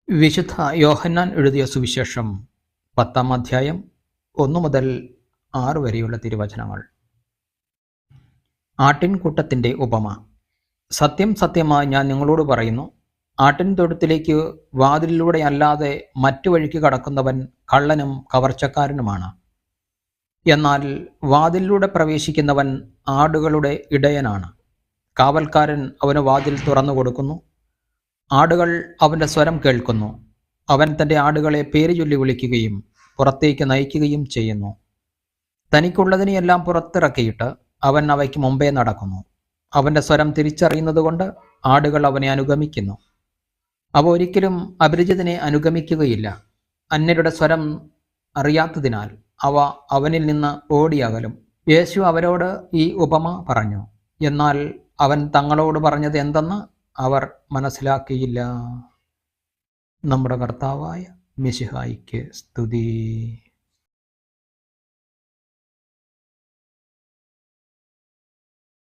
വിശുദ്ധ യോഹന്നാൻ എഴുതിയ സുവിശേഷം 10-ാം അധ്യായം 1 മുതൽ 6 വരെയുള്ള തിരുവചനങ്ങൾ. ആട്ടിൻകൂട്ടത്തിൻ്റെ ഉപമ. സത്യം സത്യമായി ഞാൻ നിങ്ങളോട് പറയുന്നു, ആട്ടിൻതൊഴുത്തിലേക്ക് വാതിലിലൂടെ അല്ലാതെ മറ്റു വഴിക്ക് കടക്കുന്നവൻ കള്ളനും കവർച്ചക്കാരനുമാണ്. എന്നാൽ വാതിലിലൂടെ പ്രവേശിക്കുന്നവൻ ആടുകളുടെ ഇടയനാണ്. കാവൽക്കാരൻ അവന് വാതിൽ തുറന്നു കൊടുക്കുന്നു. ആടുകൾ അവൻ്റെ സ്വരം കേൾക്കുന്നു. അവൻ തൻ്റെ ആടുകളെ പേര് ചൊല്ലി വിളിക്കുകയും പുറത്തേക്ക് നയിക്കുകയും ചെയ്യുന്നു. തനിക്കുള്ളതിനെയെല്ലാം പുറത്തിറക്കിയിട്ട് അവൻ അവയ്ക്ക് മുമ്പേ നടക്കുന്നു. അവൻ്റെ സ്വരം തിരിച്ചറിയുന്നതുകൊണ്ട് ആടുകൾ അവനെ അനുഗമിക്കുന്നു. അവ ഒരിക്കലും അപരിചിതനെ അനുഗമിക്കുകയില്ല. അന്യരുടെ സ്വരം അറിയാത്തതിനാൽ അവ അവനിൽ നിന്ന് ഓടിയകലും. യേശു അവരോട് ഈ ഉപമ പറഞ്ഞു. എന്നാൽ അവൻ തങ്ങളോട് പറഞ്ഞത് എന്തെന്ന് അവർ മനസ്സിലാക്കിയില്ല. നമ്മുടെ കർത്താവായ മിശിഹായിക്ക് സ്തുതി.